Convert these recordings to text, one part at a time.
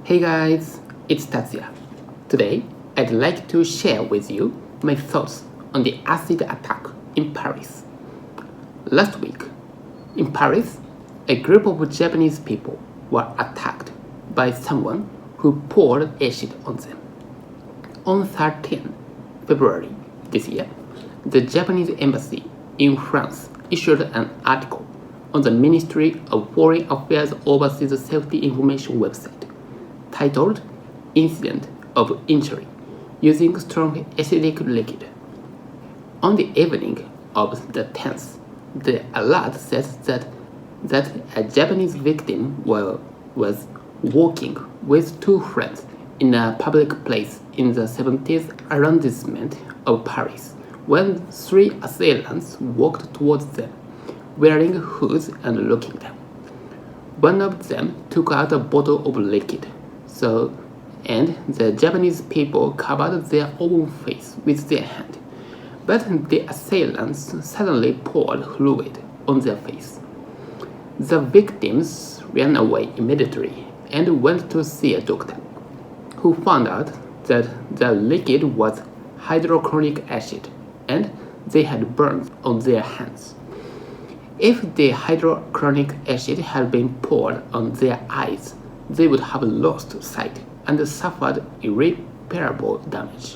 Hey guys, it's Tatsuya. Today, I'd like to share with you my thoughts on the acid attack in Paris. Last week, in Paris, a group of Japanese people were attacked by someone who poured acid on them. On 13 February this year, the Japanese embassy in France issued an article on the Ministry of Foreign Affairs Overseas Safety Information website titled Incident of Injury Using Strong Acidic Liquid. On the evening of the 10th, the alert says that a Japanese victim was walking with two friends in a public place in the 17th arrondissement of Paris when three assailants walked towards them, wearing hoods and looking down. One of them took out a bottle of liquid, and the Japanese people covered their own face with their hand, but the assailants suddenly poured fluid on their face. The victims ran away immediately and went to see a doctor, who found out that the liquid was hydrochloric acid and they had burns on their hands. If the hydrochloric acid had been poured on their eyes, they would have lost sight and suffered irreparable damage.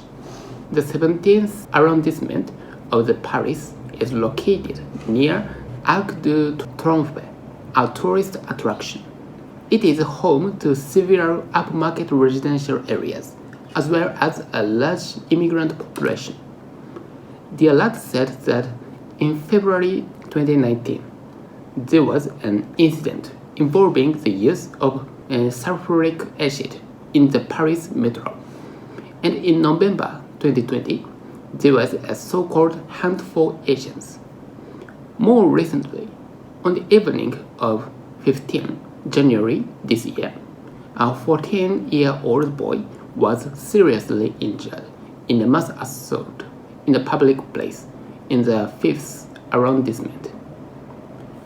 The 17th arrondissement of the Paris is located near Arc de Triomphe, a tourist attraction. It is home to several upmarket residential areas, as well as a large immigrant population. The alert said that in February 2019, there was an incident involving the use of sulfuric acid in the Paris metro. And in November 2020, there was a so-called handful agents. More recently, on the evening of 15 January this year, a 14-year-old boy was seriously injured in a mass assault in a public place in the 5th arrondissement.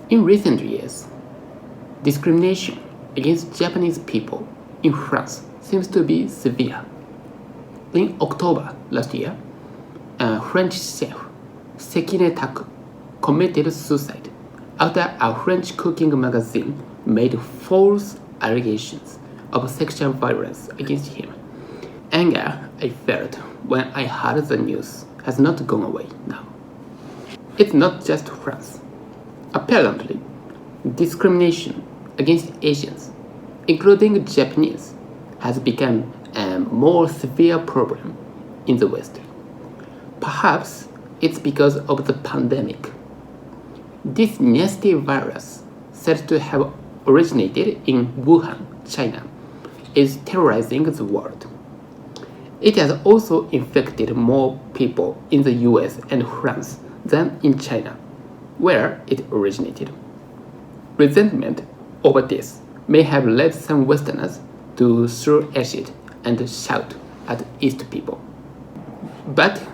In recent years, discrimination against Japanese people in France seems to be severe. In October last year, a French chef, Sekine Tak, committed suicide after a French cooking magazine made false allegations of sexual violence against him. Anger I felt when I heard the news has not gone away now. It's not just France. Apparently, discrimination against Asians, including Japanese, has become a more severe problem in the West. Perhaps it's because of the pandemic. This nasty virus, said to have originated in Wuhan, China, is terrorizing the world. It has also infected more people in the US and France than in China, where it originated. Resentment over this may have led some Westerners to throw acid and shout at East people. But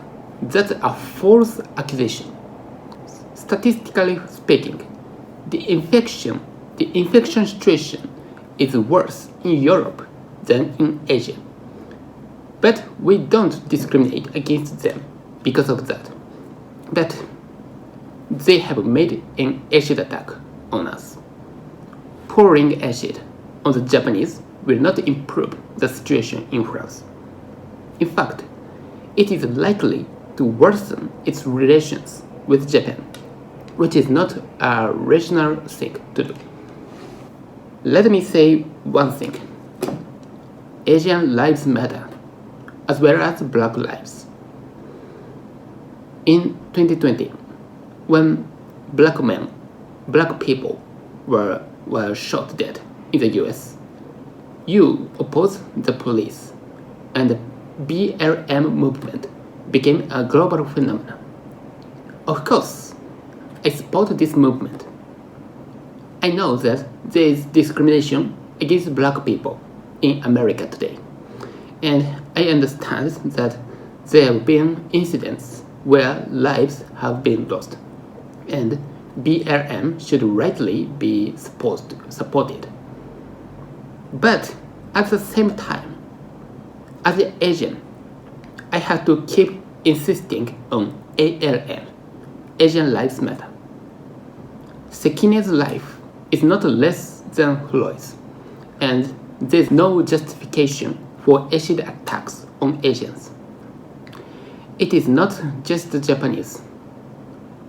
that's a false accusation. Statistically speaking, the infection situation is worse in Europe than in Asia. But we don't discriminate against them because of that. But they have made an acid attack on us. Pouring acid on the Japanese will not improve the situation in France. In fact, it is likely to worsen its relations with Japan, which is not a rational thing to do. Let me say one thing. Asian lives matter, as well as Black lives. In 2020, when black people were shot dead in the US, you opposed the police, and the BLM movement became a global phenomenon. Of course, I support this movement. I know that there is discrimination against Black people in America today, and I understand that there have been incidents where lives have been lost, and BLM should rightly be supported. But At the same time, as an Asian, I have to keep insisting on ALM, Asian Lives Matter. Sekine's life is not less than Huloi's, and there is no justification for acid attacks on Asians. It is not just the Japanese.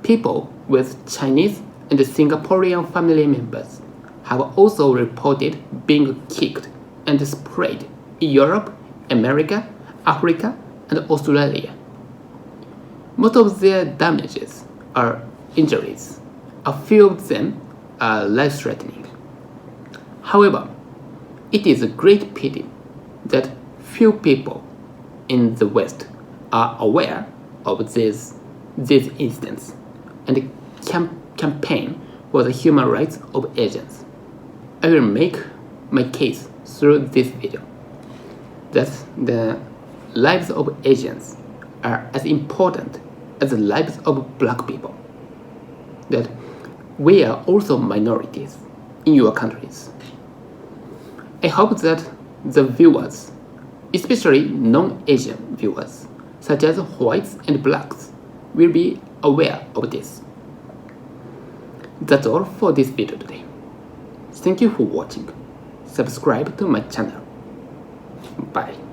People with Chinese and Singaporean family members have also reported being kicked and sprayed in Europe, America, Africa, and Australia. Most of their damages are injuries. A few of them are life-threatening. However, it is a great pity that few people in the West are aware of these incidents and campaign for the human rights of Asians. I will make my case through this video that the lives of Asians are as important as the lives of black people, that we are also minorities in your countries. I hope that the viewers, especially non-Asian viewers, such as whites and blacks, will be aware of this. That's all for this video today. Thank you for watching. Subscribe to my channel. Bye.